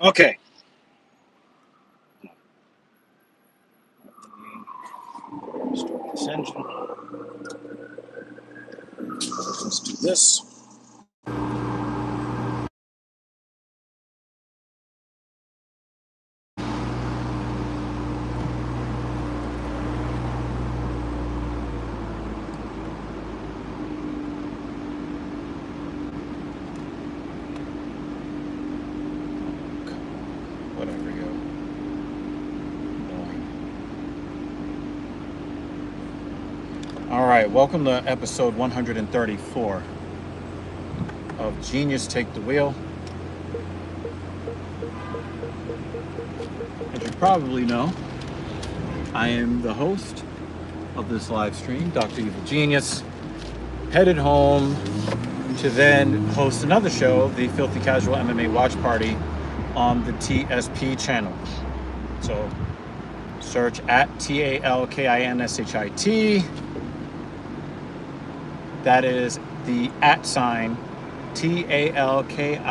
Okay. Start this engine. Let's do this. Whatever, yo. Annoying. All right, welcome to episode 134 of Genius Take the Wheel. As you probably know, I am the host of this live stream, Dr. Evil Genius, headed home to then host another show, the Filthy Casual MMA Watch Party, on the TSP channel. So search at TALKINSHIT. That is the @ TALKINSHIT,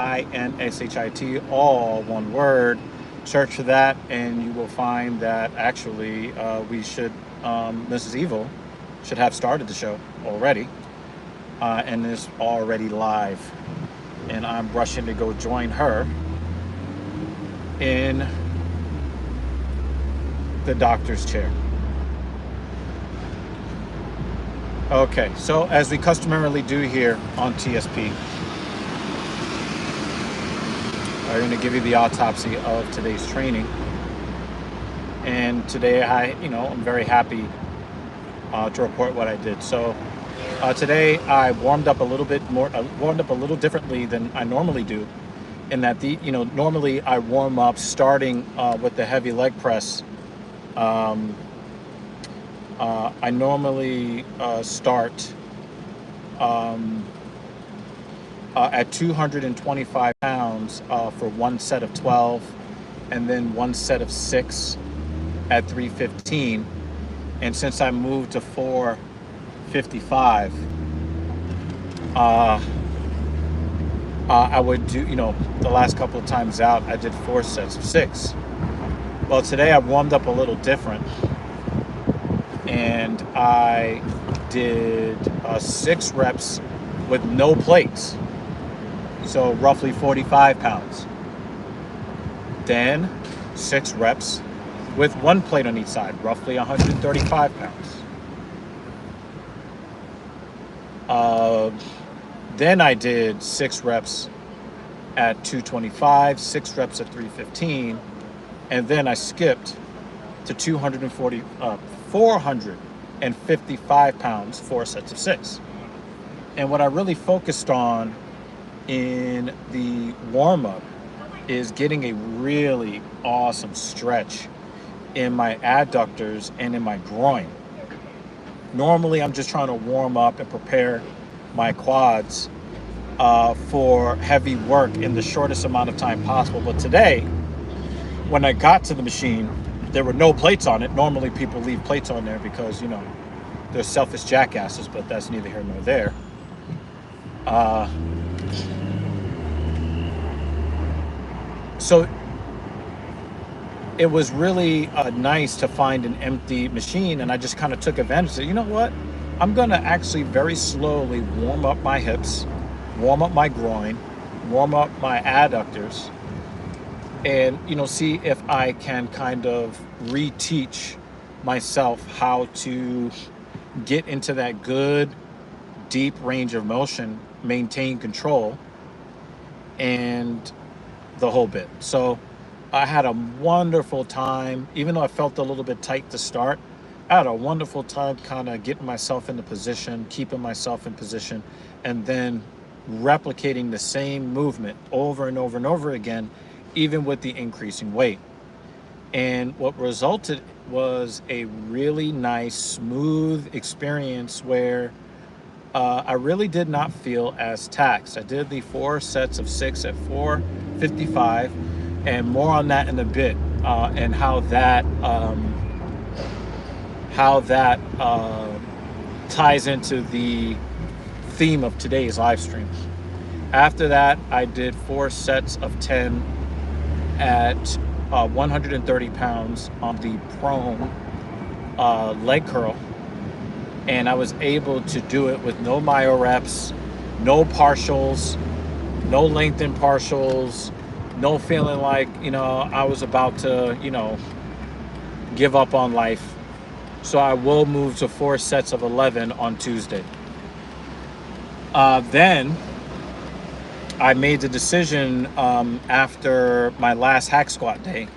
all one word. Search for that and you will find that actually we should, Mrs. Evil should have started the show already and is already live. And I'm rushing to go join her in the doctor's chair. Okay, so as we customarily do here on TSP, I'm going to give you the autopsy of today's training. And today I'm very happy to report what I did. So today I warmed up a little differently than I normally do, in that normally I warm up starting with the heavy leg press. I normally start at 225 pounds for one set of 12, and then one set of 6 at 315. And since I moved to 455, I would do, the last couple of times out, I did 4 sets of 6. Well, today I warmed up a little different, and I did 6 reps with no plates, so roughly 45 pounds. Then 6 reps with 1 plate on each side, roughly 135 pounds. Then I did 6 reps at 225, 6 reps at 315, and then I skipped to 455 pounds, 4 sets of 6. And what I really focused on in the warm-up is getting a really awesome stretch in my adductors and in my groin. Normally, I'm just trying to warm up and prepare my quads for heavy work in the shortest amount of time possible. But today, when I got to the machine, there were no plates on it. Normally, people leave plates on there because, they're selfish jackasses, but that's neither here nor there. So it was really nice to find an empty machine, and I just kind of took advantage of it. You know what? I'm going to actually very slowly warm up my hips, warm up my groin, warm up my adductors, and, see if I can kind of reteach myself how to get into that good, deep range of motion, maintain control, and the whole bit. So I had a wonderful time, even though I felt a little bit tight to start. I had a wonderful time kind of getting myself into position, keeping myself in position, and then replicating the same movement over and over and over again, even with the increasing weight. And what resulted was a really nice, smooth experience where I really did not feel as taxed. I did the 4 sets of 6 at 455, and more on that in a bit, and how that ties into the theme of today's live stream. After that, I did 4 sets of 10 at 130 pounds on the prone leg curl, and I was able to do it with no myo reps, no partials, no lengthened partials, no feeling like, I was about to, give up on life. So I will move to 4 sets of 11 on Tuesday. Then I made the decision after my last hack squat day.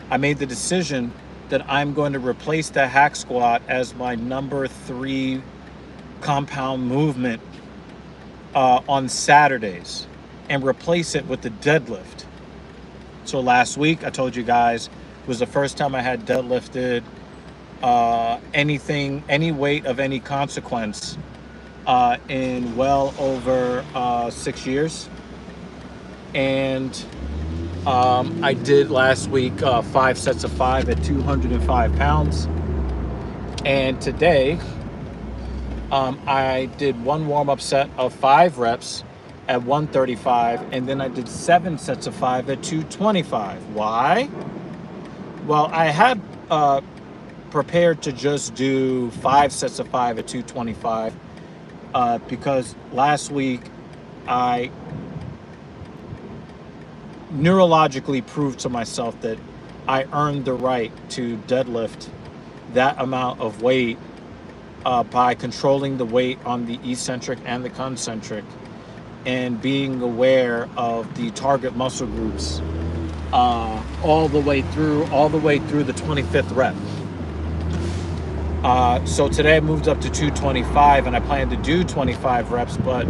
I made the decision that I'm going to replace the hack squat as my number 3 compound movement on Saturdays and replace it with the deadlift. So last week, I told you guys, was the first time I had deadlifted any weight of any consequence in well over 6 years. And I did last week 5 sets of 5 at 205 pounds. And today, I did one warm-up set of 5 reps at 135, and then I did 7 sets of 5 at 225. Why? Well, I had prepared to just do 5 sets of 5 at 225 because last week I neurologically proved to myself that I earned the right to deadlift that amount of weight by controlling the weight on the eccentric and the concentric and being aware of the target muscle groups all the way through the 25th rep. So today I moved up to 225 and I plan to do 25 reps, but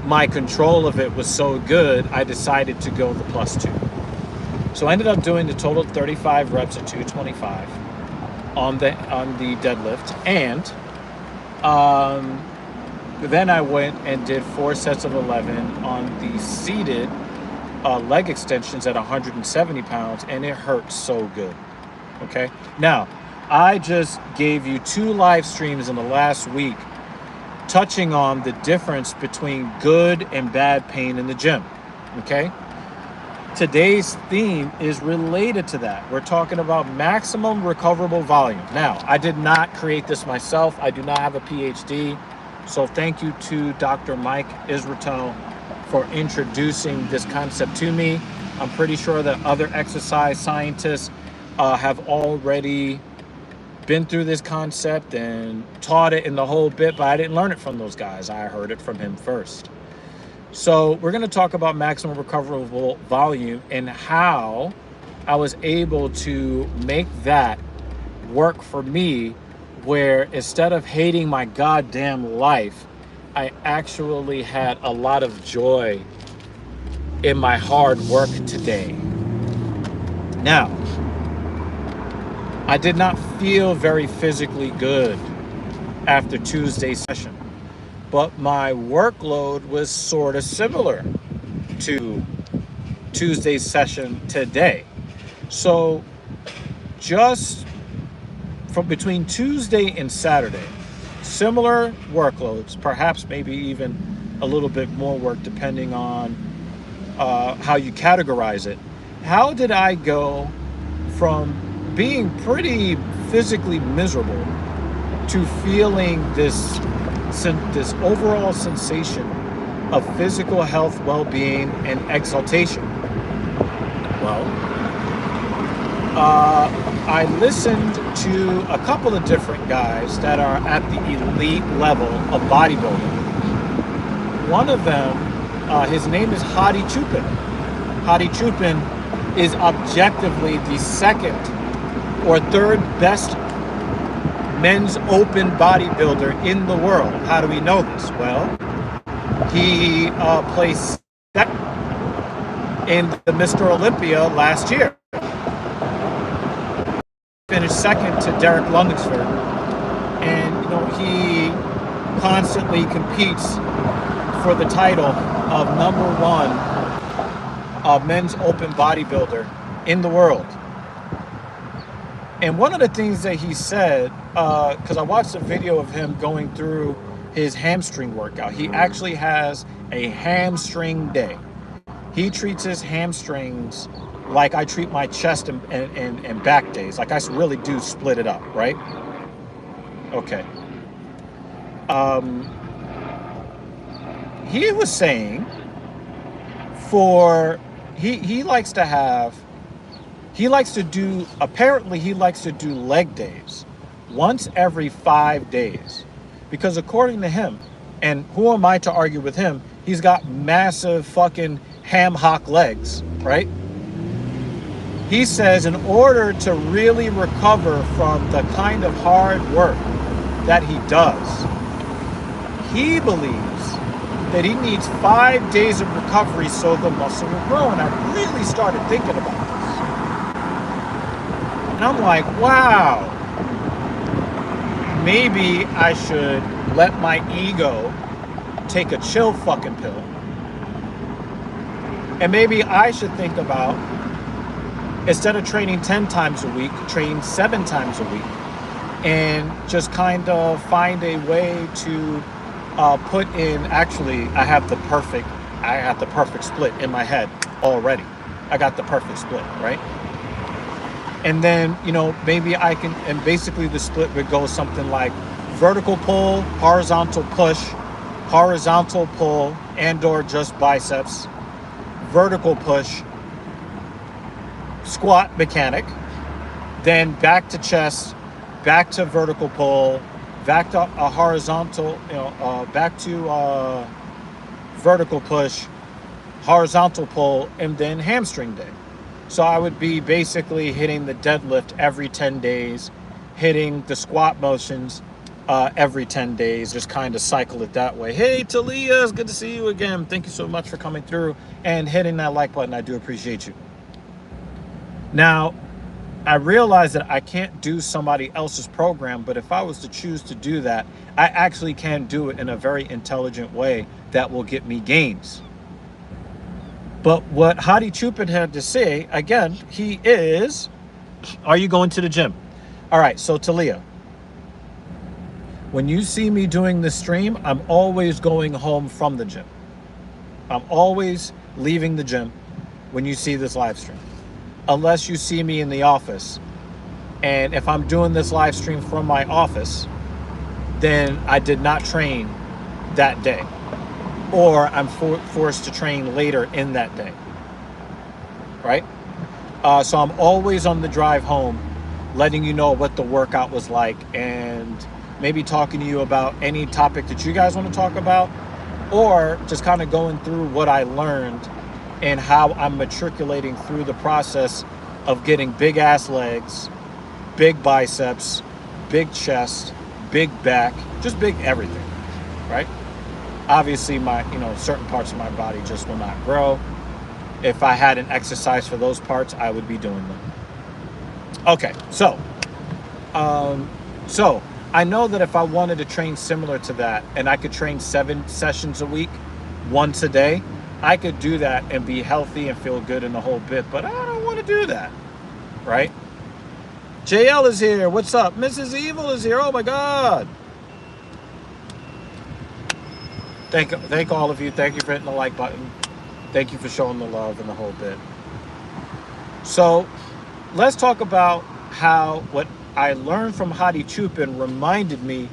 my control of it was so good, I decided to go the +2. So I ended up doing the total 35 reps at 225 on the deadlift, and then I went and did 4 sets of 11 on the seated leg extensions at 170 pounds, and it hurt so good. Okay, now I just gave you 2 live streams in the last week touching on the difference between good and bad pain in the gym. Okay, today's theme is related to that. We're talking about maximum recoverable volume. Now, I did not create this myself. I do not have a PhD. So thank you to Dr. Mike Israetel for introducing this concept to me. I'm pretty sure that other exercise scientists have already been through this concept and taught it in the whole bit, but I didn't learn it from those guys. I heard it from him first. So we're going to talk about maximum recoverable volume and how I was able to make that work for me, where instead of hating my goddamn life, I actually had a lot of joy in my hard work today. Now, I did not feel very physically good after Tuesday's session, but my workload was sort of similar to Tuesday's session today. So just from between Tuesday and Saturday, similar workloads, perhaps maybe even a little bit more work depending on how you categorize it. How did I go from being pretty physically miserable to feeling this overall sensation of physical health, well-being, and exaltation? Well, I listened to a couple of different guys that are at the elite level of bodybuilding. One of them, his name is Hadi Chupin. Hadi Chupin is objectively the 2nd or 3rd best men's open bodybuilder in the world. How do we know this? Well, he placed 2nd in the Mr. Olympia last year. Finished 2nd to Derek Lunsford, and he constantly competes for the title of number 1 men's open bodybuilder in the world. And one of the things that he said, because I watched a video of him going through his hamstring workout. He actually has a hamstring day. He treats his hamstrings like I treat my chest and back days. Like I really do split it up, right? Okay. Um, he was saying for he likes to have he likes to do apparently he likes to do leg days once every 5 days because according to him, and who am I to argue with him, he's got massive fucking ham hock legs, right? He says in order to really recover from the kind of hard work that he does, he believes that he needs 5 days of recovery so the muscle will grow. And I really started thinking about this. And I'm like, wow, maybe I should let my ego take a chill fucking pill. And maybe I should think about, instead of training 10 times a week, train 7 times a week. And just kind of find a way to put in, actually, I have the perfect split in my head already. I got the perfect split, right? And then, maybe I can, and basically the split would go something like vertical pull, horizontal push, horizontal pull, and or just biceps, vertical push, squat mechanic, then back to chest, back to vertical pull, back to a horizontal, back to vertical push, horizontal pull, and then hamstring day. So I would be basically hitting the deadlift every 10 days, hitting the squat motions every 10 days, just kind of cycle it that way. Hey, Talia, it's good to see you again. Thank you so much for coming through and hitting that like button. I do appreciate you. Now, I realize that I can't do somebody else's program, but if I was to choose to do that, I actually can do it in a very intelligent way that will get me gains. But what Hadi Chupin had to say, again, he is, are you going to the gym? All right, so Talia, when you see me doing this stream, I'm always going home from the gym. I'm always leaving the gym when you see this live stream, unless you see me in the office. And if I'm doing this live stream from my office, then I did not train that day, or I'm forced to train later in that day, right? So I'm always on the drive home, letting you know what the workout was like, and maybe talking to you about any topic that you guys want to talk about, or just kind of going through what I learned and how I'm matriculating through the process of getting big ass legs, big biceps, big chest, big back, just big everything, right? Obviously my, certain parts of my body just will not grow. If I had an exercise for those parts, I would be doing them. Okay, so I know that if I wanted to train similar to that, and I could train 7 sessions a week, once a day, I could do that and be healthy and feel good in the whole bit, but I don't want to do that, right? JL is here. What's up? Mrs. Evil is here. Oh my God. Thank all of you. Thank you for hitting the like button. Thank you for showing the love and the whole bit. So let's talk about how what I learned from Hadi Chupin reminded me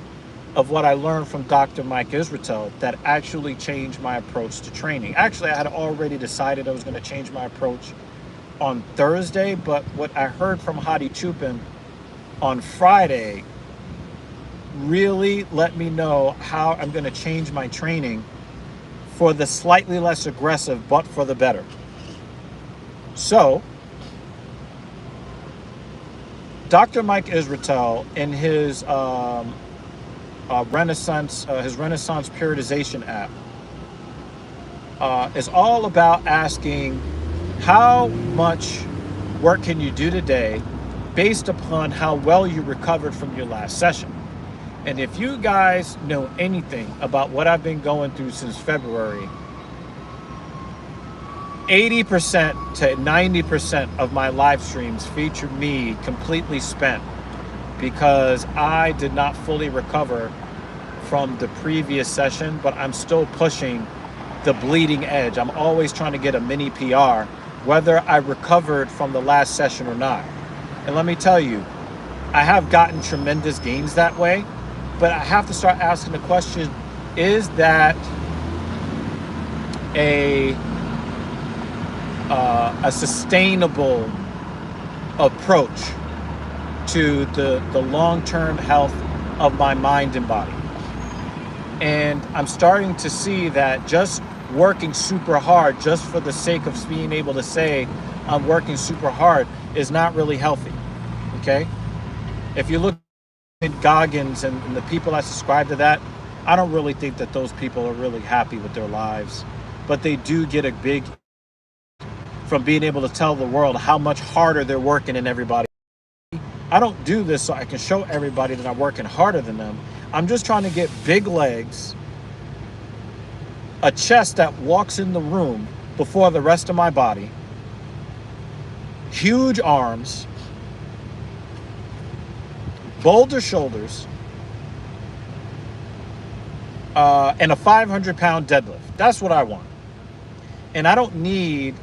of what I learned from Dr. Mike Israetel that actually changed my approach to training. Actually, I had already decided I was going to change my approach on Thursday, but what I heard from Hadi Chupin on Friday really let me know how I'm going to change my training for the slightly less aggressive, but for the better. So, Dr. Mike Israetel in his Renaissance Periodization app is all about asking how much work can you do today based upon how well you recovered from your last session. And if you guys know anything about what I've been going through since February, 80% to 90% of my live streams feature me completely spent because I did not fully recover from the previous session, but I'm still pushing the bleeding edge. I'm always trying to get a mini PR whether I recovered from the last session or not. And let me tell you, I have gotten tremendous gains that way, but I have to start asking the question, is that a sustainable approach to the long-term health of my mind and body? And I'm starting to see that just working super hard just for the sake of being able to say I'm working super hard is not really healthy. Okay? If you look at Goggins and the people that subscribe to that, I don't really think that those people are really happy with their lives. But they do get a big from being able to tell the world how much harder they're working than everybody. I don't do this so I can show everybody that I'm working harder than them. I'm just trying to get big legs, a chest that walks in the room before the rest of my body, huge arms, boulder shoulders, and a 500-pound deadlift. That's what I want. And I don't need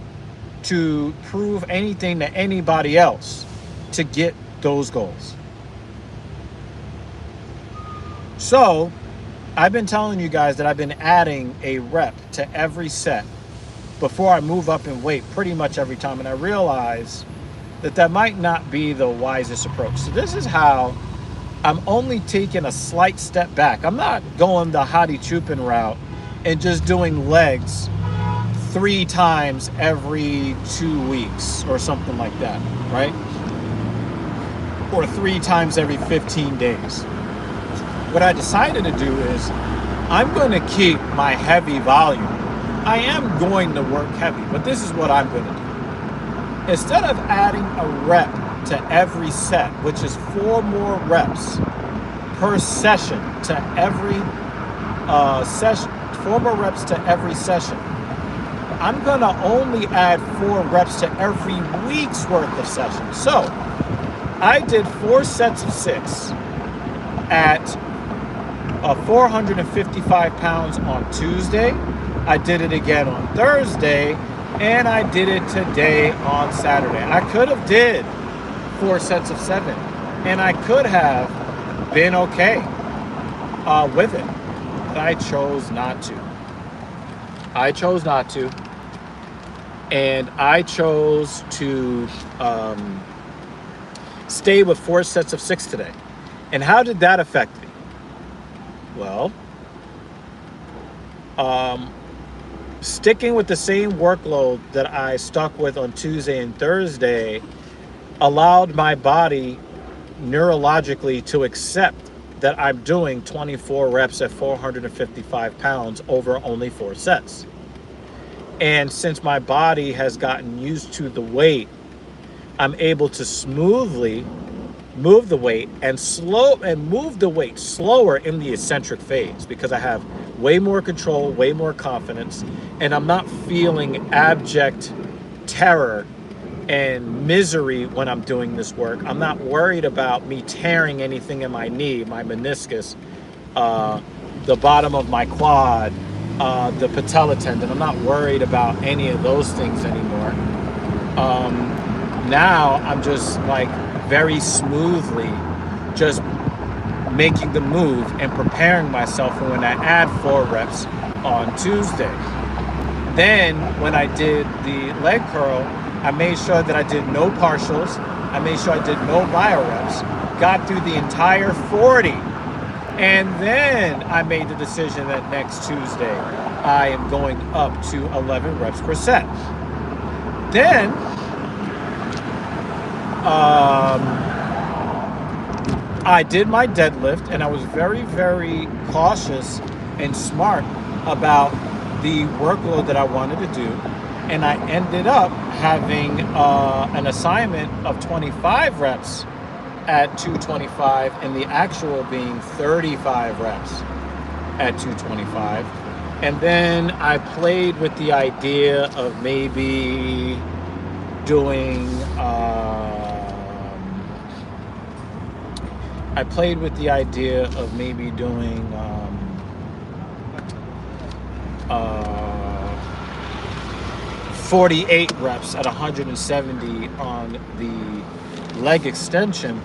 to prove anything to anybody else to get those goals. So I've been telling you guys that I've been adding a rep to every set before I move up in weight pretty much every time. And I realize that that might not be the wisest approach. So this is how I'm only taking a slight step back. I'm not going the Hadi Chupin route and just doing legs 3 times every 2 weeks or something like that, right? Or 3 times every 15 days. What I decided to do is I'm going to keep my heavy volume. I am going to work heavy, but this is what I'm going to do. Instead of adding a rep to every set, which is 4 more reps per session to every session, 4 more reps to every session, I'm going to only add 4 reps to every week's worth of sessions. So I did 4 sets of 6 at 455 pounds on Tuesday. I did it again on Thursday, and I did it today on Saturday. I could have did 4 sets of 7, and I could have been okay with it, but I chose not to. I chose not to, and I chose to stay with 4 sets of 6 today. And how did that affect me? Well, sticking with the same workload that I stuck with on Tuesday and Thursday allowed my body neurologically to accept that I'm doing 24 reps at 455 pounds over only 4 sets. And since my body has gotten used to the weight, I'm able to smoothly move the weight and move the weight slower in the eccentric phase because I have way more control, way more confidence, and I'm not feeling abject terror and misery when I'm doing this work. I'm not worried about me tearing anything in my knee, my meniscus, the bottom of my quad, the patella tendon. I'm not worried about any of those things anymore. Now I'm just like very smoothly just making the move and preparing myself for when I add 4 reps on Tuesday. Then when I did the leg curl, I made sure that I did no partials. I made sure I did no bio reps, got through the entire 40. And then I made the decision that next Tuesday I am going up to 11 reps per set. Then I did my deadlift, and I was very, very cautious and smart about the workload that I wanted to do. And I ended up having an assignment of 25 reps at 225 and the actual being 35 reps at 225. And then I played with the idea of maybe doing 48 reps at 170 on the leg extension,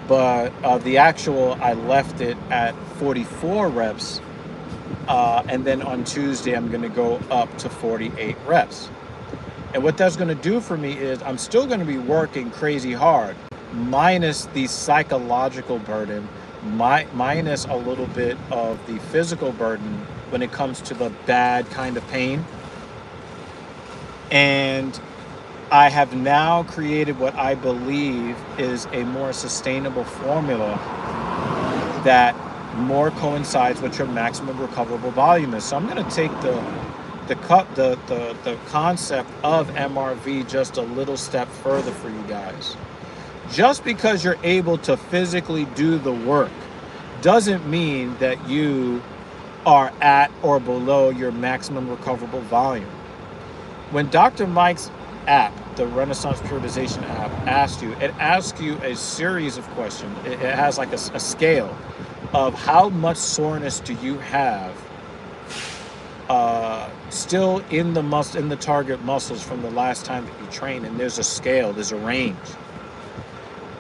but the actual, I left it at 44 reps. And then on Tuesday, I'm going to go up to 48 reps. And what that's going to do for me is I'm still going to be working crazy hard, minus the psychological burden, minus a little bit of the physical burden when it comes to the bad kind of pain. And I have now created what I believe is a more sustainable formula that more coincides with your maximum recoverable volume is. So I'm going to take the concept of MRV just a little step further for you guys. Just because you're able to physically do the work doesn't mean that you are at or below your maximum recoverable volume. When Dr. Mike's app, the Renaissance Periodization app, it asks you a series of questions. It has like a scale of how much soreness do you have still in the target muscles from the last time that you trained. And there's a scale, there's a range.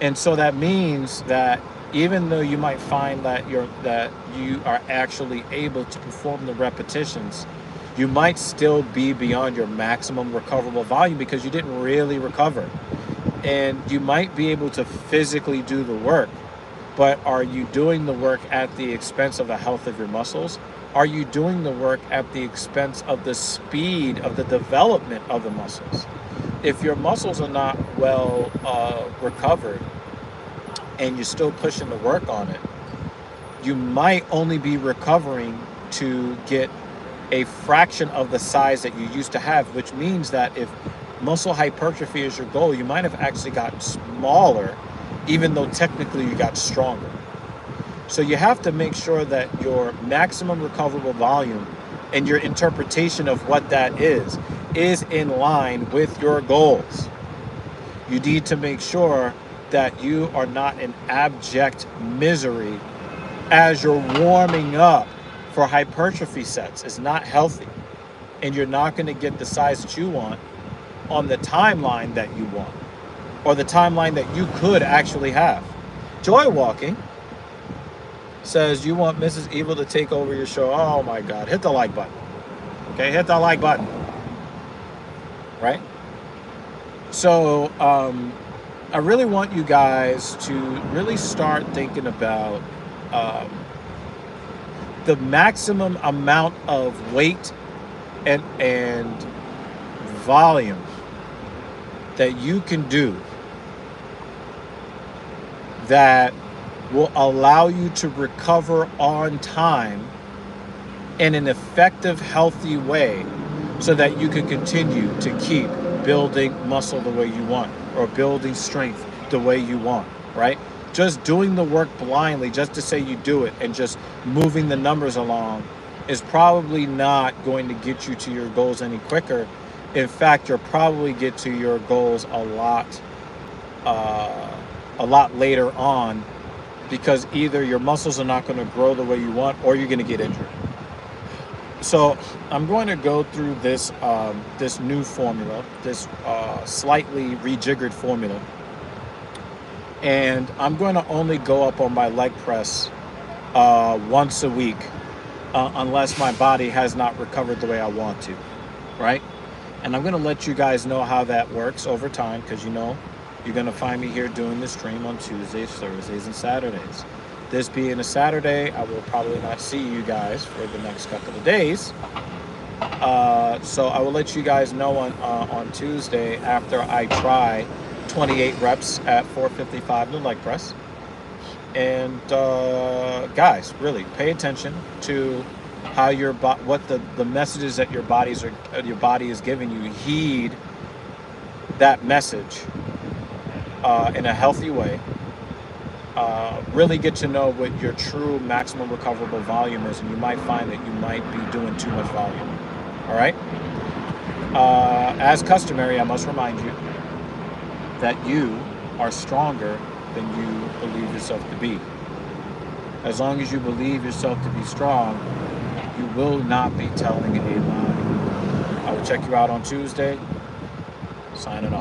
And so that means that even though you might find that you are actually able to perform the repetitions, you might still be beyond your maximum recoverable volume because you didn't really recover. And you might be able to physically do the work, but are you doing the work at the expense of the health of your muscles? Are you doing the work at the expense of the speed of the development of the muscles? If your muscles are not well recovered and you're still pushing the work on it, you might only be recovering to get a fraction of the size that you used to have, which means that if muscle hypertrophy is your goal, you might have actually gotten smaller, even though technically you got stronger. So you have to make sure that your maximum recoverable volume and your interpretation of what that is in line with your goals. You need to make sure that you are not in abject misery as you're warming up for hypertrophy sets. It's not healthy. And you're not going to get the size that you want on the timeline that you want, or the timeline that you could actually have. Joy Walking says you want Mrs. Evil to take over your show. Oh my God, hit the like button. Okay, hit the like button. Right? So I really want you guys to really start thinking about the maximum amount of weight and volume that you can do that will allow you to recover on time in an effective, healthy way so that you can continue to keep building muscle the way you want, or building strength the way you want, right? Just doing the work blindly just to say you do it and just moving the numbers along is probably not going to get you to your goals any quicker. In fact, you'll probably get to your goals a lot later on, because either your muscles are not going to grow the way you want, or you're going to get injured. So I'm going to go through this this new formula, this slightly rejiggered formula, and I'm going to only go up on my leg press once a week, unless my body has not recovered the way I want to, right? And I'm going to let you guys know how that works over time, because you know you're going to find me here doing this stream on Tuesdays, Thursdays, and Saturdays. This being a Saturday, I will probably not see you guys for the next couple of days. So I will let you guys know on Tuesday after I try 28 reps at 455 the leg press. And guys, really pay attention to how what the messages that your body is giving you. Heed that message in a healthy way. Really get to know what your true maximum recoverable volume is, and you might find that you might be doing too much volume. All right? As customary, I must remind you that you are stronger than you believe yourself to be. As long as you believe yourself to be strong, you will not be telling a lie. I will Check you out on Tuesday. Signing off.